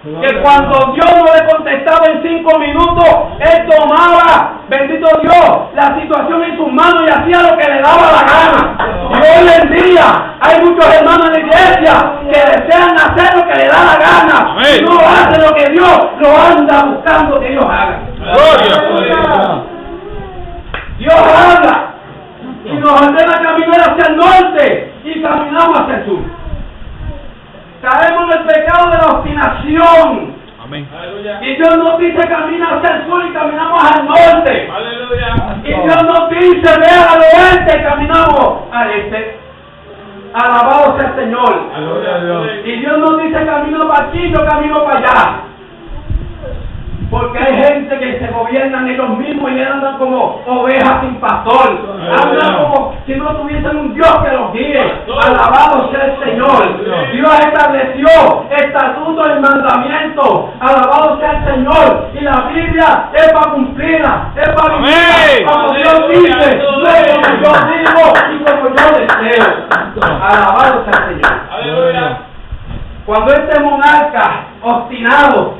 Que cuando Dios no le contestaba en 5 minutos, él tomaba, bendito Dios, la situación en sus manos y hacía lo que le daba la gana. Y hoy en día hay muchos hermanos en la iglesia que desean hacer lo que le da la gana. Y no hacen lo que Dios lo anda buscando que ellos hagan. Dios habla y nos ordena caminar hacia el norte y caminamos hacia el sur. Caemos en el pecado de la obstinación. Amén. Y Dios nos dice camina hacia el sur y caminamos al norte. Aleluya. Y Dios nos dice ve al oeste y caminamos al este. Alabado sea el Señor. Aleluya. Y Dios nos dice camino para aquí, yo camino para allá. Porque hay gente que se gobiernan ellos mismos y andan como ovejas sin pastor. Andan como si no tuviesen un Dios que los guíe. Alabado sea el Señor. Dios estableció estatutos y mandamientos. Alabado sea el Señor. Y la Biblia es para cumplirla. Es para vivir. Como Dios dice, no es como yo digo y como yo deseo. Alabado sea el Señor. Aleluya. Cuando este monarca obstinado,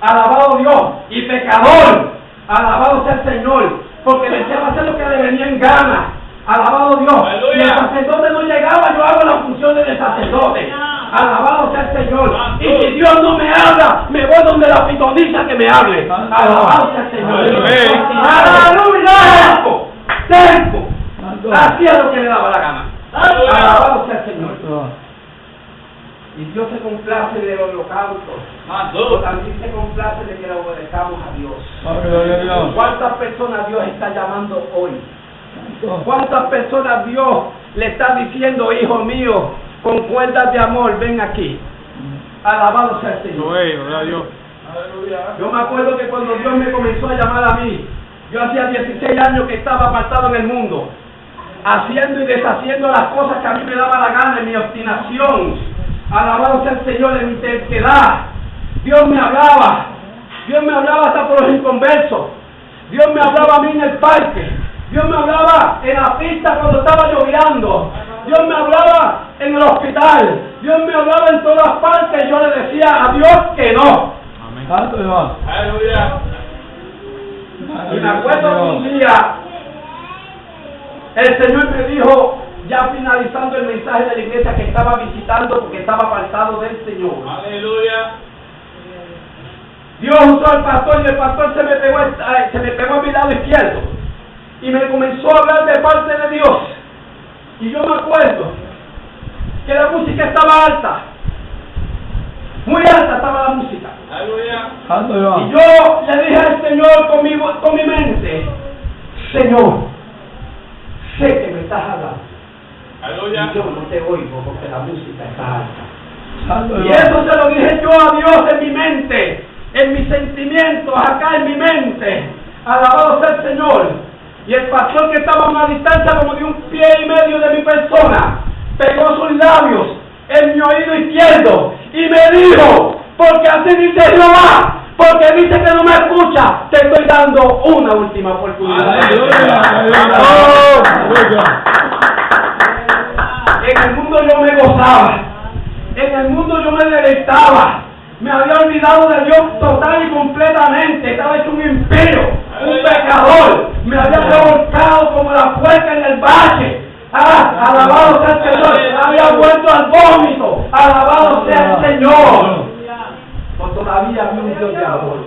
alabado Dios, y pecador, alabado sea el Señor, porque deseaba hacer lo que le venía en gana, alabado Dios. Aleluya. Y el sacerdote no llegaba, yo hago la función del sacerdote, alabado sea el Señor. Y si Dios no me habla, me voy donde la pitonisa que me hable, alabado sea el Señor. Aleluya. Tempo, hacía lo que le daba la gana, alabado sea el Señor. Y Dios se complace de los holocaustos. También se complace de que le obedezcamos a Dios. ¿Cuántas personas Dios está llamando hoy? ¿Cuántas personas Dios le está diciendo, hijo mío, con cuerdas de amor, ven aquí? Alabado sea el Señor. Yo me acuerdo que cuando Dios me comenzó a llamar a mí, yo hacía 16 años que estaba apartado en el mundo, haciendo y deshaciendo las cosas que a mí me daba la gana en mi obstinación. Alabado sea el Señor en mi terquedad. Dios me hablaba hasta por los inconversos. Dios me hablaba a mí en el parque. Dios me hablaba en la pista cuando estaba lloviendo. Dios me hablaba en el hospital. Dios me hablaba en todas partes. Yo le decía a Dios que no. Amén. Aleluya. Y me acuerdo que un día el Señor me dijo, ya finalizando el mensaje de la iglesia que estaba visitando porque estaba apartado del Señor. Aleluya. Dios usó al pastor y el pastor se me pegó a mi lado izquierdo y me comenzó a hablar de parte de Dios. Y yo me acuerdo que la música estaba alta, muy alta estaba la música. Aleluya. Y yo le dije al Señor con mi mente, Señor, sé que me estás hablando. Aleluya. Y yo no te oigo porque la música está alta. Y eso se lo dije yo a Dios en mi mente, en mis sentimientos, acá en mi mente. Alabado sea el Señor. Y el pastor que estaba a una distancia como de 1,5 pies de mi persona, pegó sus labios en mi oído izquierdo y me dijo, porque así dice Jehová, porque dice que no me escucha, te estoy dando una última oportunidad. En el mundo yo me gozaba, en el mundo yo me deleitaba, me había olvidado de Dios total y completamente, estaba hecho un impío, un pecador, me había revolcado como la puerca en el valle. Alabado sea el Señor, había vuelto al vómito, alabado sea el Señor. Pues todavía había un Dios de amor,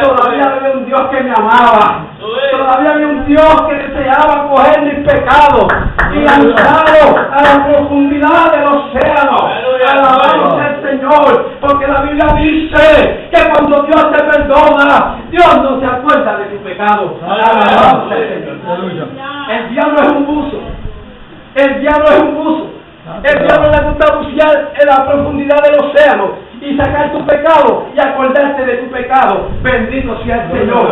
todavía había un Dios que me amaba, todavía había un Dios que deseaba coger mis pecados y lanzarlos a la profundidad del océano. Alabado sea el Señor, porque la Biblia dice que cuando Dios te perdona, Dios no se acuerda de tu pecado. Alabado sea el Señor. El diablo es un buzo, el diablo es un buzo. El diablo le gusta bucear en la profundidad del océano y sacar tu pecado y acordarte de tu pecado. Bendito sea el Señor.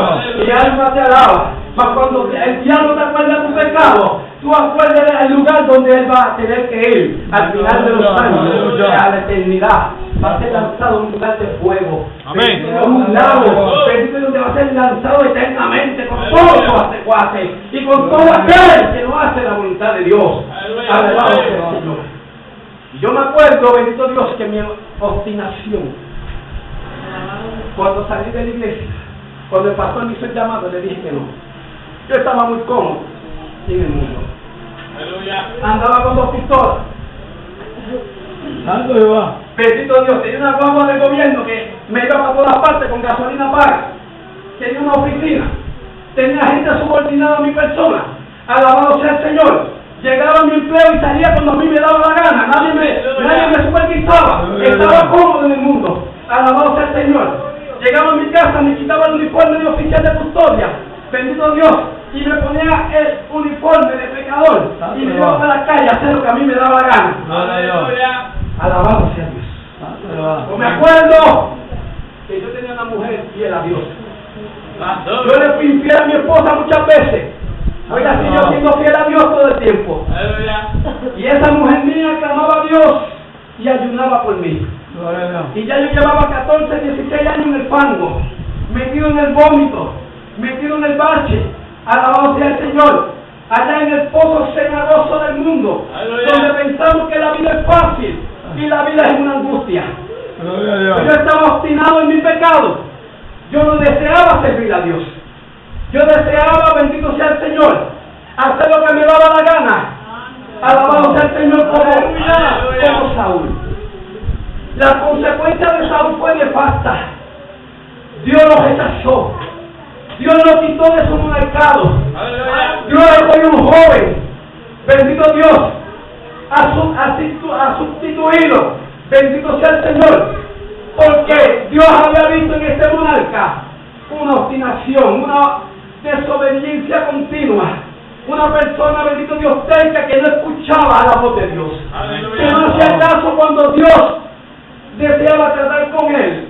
Y alma te alaba. Mas cuando el diablo te acuerda de tu pecado, tú acuerdas del lugar donde él va a tener que ir al final de los años, a la eternidad. Va a ser lanzado a un lugar de fuego. Amén. A un lago. Bendito donde va a ser lanzado eternamente con todos los secuaces y con todo aquel que no hace la voluntad de Dios. Alabado sea el Señor. Y yo me acuerdo, bendito Dios, que mi obstinación Cuando salí de la iglesia, cuando el pastor me hizo el llamado, le dije que no. Yo estaba muy cómodo en el mundo. Aleluya. Andaba con 2 pistolas. Santo Jehová. Bendito Dios, tenía una guagua del gobierno que me iba para todas partes con gasolina paga. Tenía una oficina. Tenía gente subordinada a mi persona. Alabado sea el Señor. Llegaba a mi empleo y salía cuando a mí me daba la gana. Nadie me supervisaba. Estaba cómodo en el mundo. Alabado sea el Señor. Llegaba a mi casa, me quitaba el uniforme de oficial de custodia. Bendito Dios. Y me ponía el uniforme de pecador. Y me iba para la calle a hacer lo que a mí me daba la gana. Aleluya. Alabado sea Dios. Santo Jehová. Pues me acuerdo que yo tenía una mujer fiel a Dios. Yo le fui infiel a mi esposa muchas veces. Hoy así yo siendo fiel a Dios todo el tiempo. Aleluya. Y esa mujer mía clamaba a Dios y ayunaba por mí. Gloria a Dios. Y ya yo llevaba 14, 16 años en el fango, metido en el vómito, metido en el bache. Alabado sea el Señor. Allá en el pozo cenagoso del mundo, Aleluya. donde pensamos que la vida es fácil y la vida es una angustia. Gloria a Dios. Yo estaba obstinado en mi pecado. Yo no deseaba servir a Dios. Yo deseaba, bendito sea el Señor, hacer lo que me daba la gana. Alabado sea el Señor como Saúl. La consecuencia de Saúl fue nefasta. Dios lo rechazó. Dios lo quitó de su monarcado. Dios le dio un joven, bendito Dios, a sustituirlo. Bendito sea el Señor. Porque Dios había visto en este monarca una obstinación, una desobediencia continua. Una persona, bendito Dios, terca que no escuchaba a la voz de Dios. Aleluya. Que no hacía caso cuando Dios deseaba tratar con él.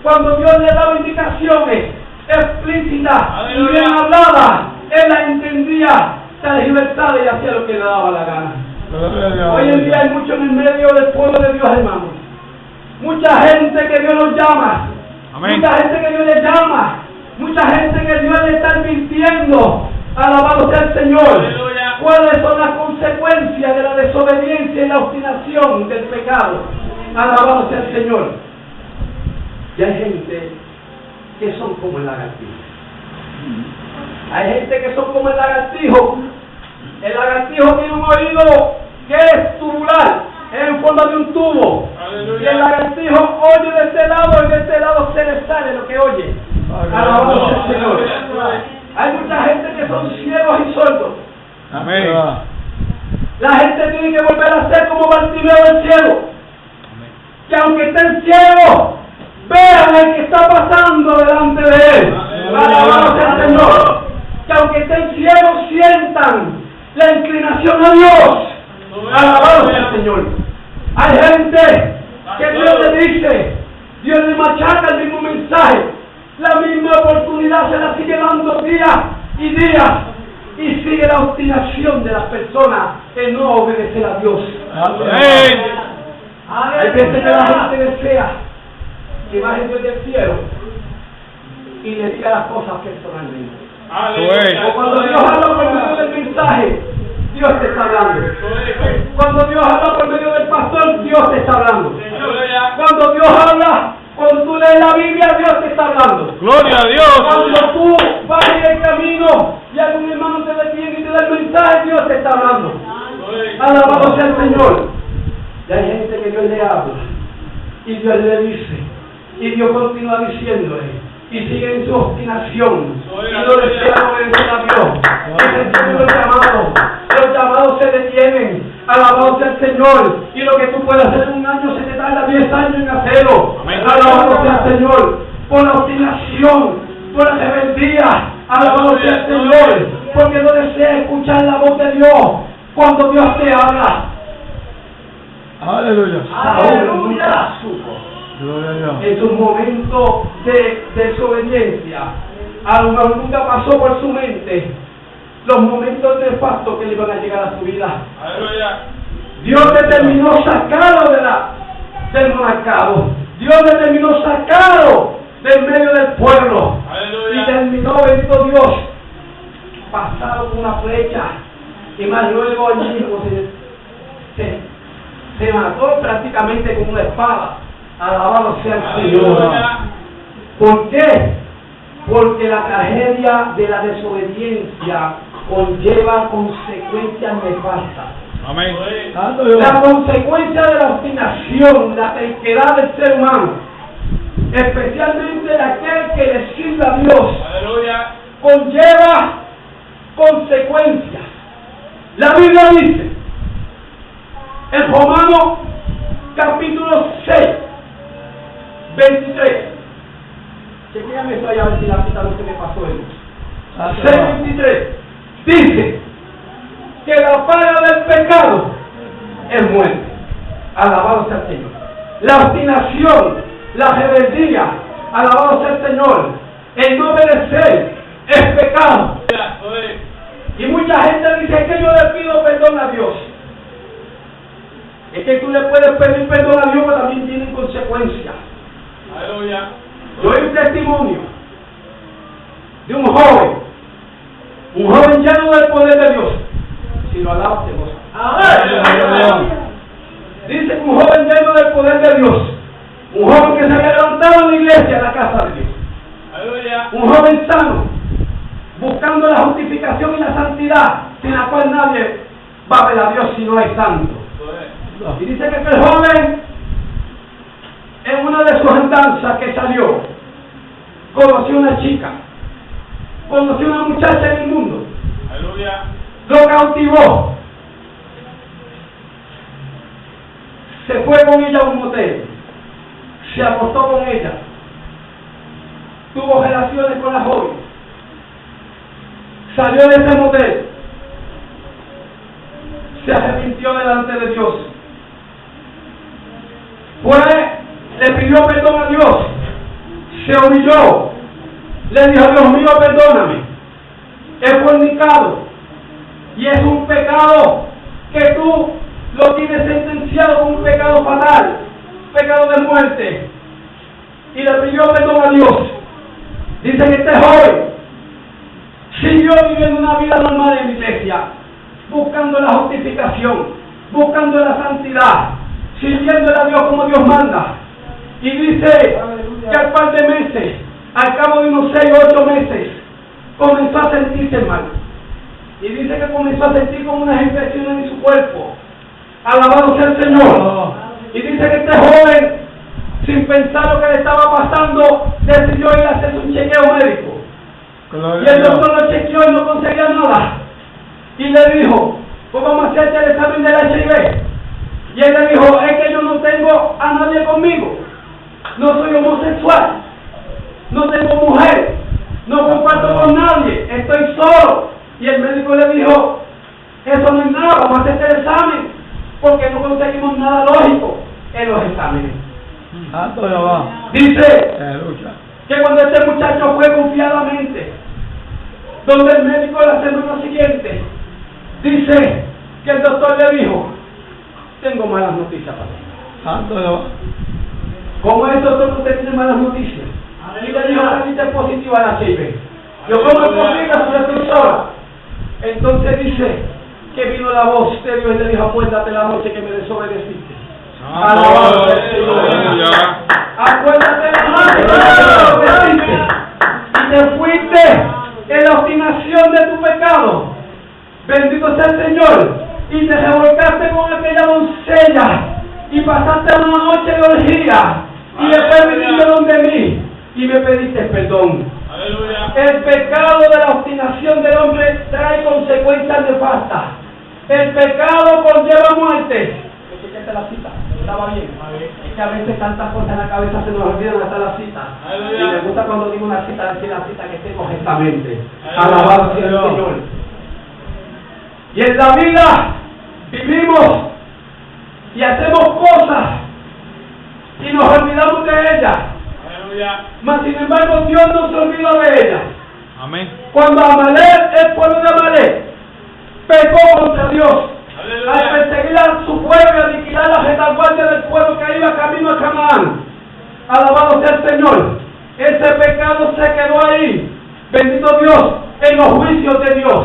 Cuando Dios le daba indicaciones explícitas y Aleluya. bien habladas, él la entendía, la libertad y hacía lo que le daba la gana. Gloria a Dios. Hoy en día hay mucho en el medio del pueblo de Dios, hermano. Mucha gente que Dios los llama. Amén. Mucha gente que Dios les llama. Mucha gente que Dios le está advirtiendo. Alabado sea el Señor. Aleluya. ¿Cuáles son las consecuencias de la desobediencia y la obstinación del pecado? Alabado sea el Señor. Y hay gente que son como el lagartijo. Hay gente que son como el lagartijo. El lagartijo tiene un oído que es tubular, es en forma de un tubo. Aleluya. Y el lagartijo oye de este lado y de este lado se le sale lo que oye. Alabado sea el Señor. Hay mucha gente que son ciegos y sordos. Amén. La gente tiene que volver a ser como Bartimeo el ciego. Que aunque estén ciegos, vean el que está pasando delante de él. Alabado sea el Señor. Que aunque estén ciegos, sientan la inclinación a Dios. Alabado sea el Señor. Hay gente que Dios le dice, Dios le machaca el mismo mensaje. La misma oportunidad se la sigue dando día y día. Y sigue la obstinación de las personas en no obedecer a Dios. Amén. Hay veces que la gente desea que baje Dios del cielo y le diga las cosas personalmente. Aleluya. O cuando Dios habla por medio del mensaje, Dios te está hablando. Cuando Dios habla por medio del pastor, Dios te está hablando. Aleluya. Cuando Dios habla, cuando tú lees la Biblia, Dios te está hablando. Gloria a Dios. Cuando tú vas en el camino y algún hermano te detiene y te da el mensaje, Dios te está hablando. Alabado sea el Señor. Y hay gente que Dios le habla y Dios le dice y Dios continúa diciéndole y sigue en su obstinación y no desea obedecer a Dios. Ese es los llamados se detienen. Alabado sea el Señor. Y lo que tú puedes hacer en un año se te tarda 10 años en hacerlo. Amén. Alabado sea el Señor. Por la obstinación, por la rebeldía. Alabado sea el Señor. Porque no desea escuchar la voz de Dios cuando Dios te habla. Aleluya. Saúl nunca supo. Gloria a Dios. En sus momentos de desobediencia, a lo mejor nunca pasó por su mente los momentos nefastos que le iban a llegar a su vida. Aleluya. Dios determinó sacarlo del monarcado. Dios determinó sacarlo del medio del pueblo. Aleluya. Y terminó, bendito Dios, pasado con una flecha. Y más luego allí mismo se mató prácticamente con una espada. Alabado sea el Señor. Aleluya. ¿Por qué? Porque la tragedia de la desobediencia conlleva consecuencias nefastas. Amén. La consecuencia de la obstinación, la terquedad del ser humano, especialmente de aquel que le sirve a Dios, Aleluya. conlleva consecuencias. La Biblia dice en Romanos capítulo 6, 23. Chequéame eso allá a ver si la cita no se me pasó eso. 6:23 dice que la paga del pecado es muerte. Alabado sea el Señor. La obstinación, la rebeldía, alabado sea el Señor, el no obedecer es pecado. Y mucha gente dice que yo le pido perdón a Dios. Es que tú le puedes pedir perdón a Dios, pero también tienen consecuencias. Aleluya. Yo oí un testimonio de un joven lleno del poder de Dios. Si lo alabas, te gozas. Dice que un joven lleno del poder de Dios, un joven que se había levantado en la iglesia, en la casa de Dios, Aleluya. un joven sano, buscando la justificación y la santidad, sin la cual nadie va a ver a Dios si no hay santo. Y dice que aquel joven, en una de sus andanzas que salió, conoció una chica, conoció una muchacha en el mundo, Aleluya. lo cautivó, se fue con ella a un motel, se acostó con ella, tuvo relaciones con la joven, salió de ese motel, se arrepintió delante de Dios, le pidió perdón a Dios, se humilló, le dijo: Dios mío, perdóname, he fornicado y es un pecado que tú lo tienes sentenciado como un pecado fatal, pecado de muerte, y le pidió perdón a Dios. Dice que este joven siguió viviendo una vida normal en la iglesia, buscando la justificación, buscando la santidad, sirviéndole a Dios como Dios manda. Y dice que al par de meses, al cabo de unos 6 o 8 meses, comenzó a sentirse mal. Y dice que comenzó a sentir como unas infecciones en su cuerpo. Alabado sea el Señor. Y dice que este joven, sin pensar lo que le estaba pasando, decidió ir a hacer un chequeo médico. Y el doctor lo chequeó y no conseguía nada. Y le dijo: pues vamos a hacerte el examen del HIV. Y él le dijo: es que yo no tengo a nadie conmigo, no soy homosexual, no tengo mujer, no comparto con nadie, estoy solo. Y el médico le dijo: eso no es nada, vamos a hacerte el examen, porque no conseguimos nada lógico en los exámenes. Dice que cuando este muchacho fue confiadamente donde el médico la semana siguiente, dice que el doctor le dijo: tengo malas noticias para ti. ¿Cómo es, doctor, que usted tiene malas noticias? Y le dijo: saliste positiva a la HIV. Yo, ¿cómo es posible si yo estoy sola? Entonces dice que vino la voz de Dios y le dijo: acuérdate la noche que me desobedeciste. Alabado sea el Señor. Acuérdate la noche que me desobedeciste y te fuiste en la obstinación de tu pecado. Bendito sea el Señor. Y te revolcaste con aquella doncella y pasaste una noche de orgía y después viniste donde mí y me pediste perdón. Aleluya. El pecado de la obstinación del hombre trae consecuencias nefastas. El pecado conlleva muerte. Chequete la cita, estaba bien. Es que a veces tantas cosas en la cabeza se nos olvidan hasta la cita. Aleluya. Y me gusta cuando digo una cita, decir la cita que esté correctamente. Alabado sea el Señor. Y en la vida vivimos y hacemos cosas y nos olvidamos de ellas. Aleluya. Mas sin embargo Dios no se olvida de ellas. Amén. Cuando Amalek, el pueblo de Amalek, pecó contra Dios, Aleluya. al perseguir a su pueblo y aniquilar la retaguardia del pueblo que iba camino a Canaán. Alabado sea el Señor. Ese pecado se quedó ahí, bendito Dios, en los juicios de Dios.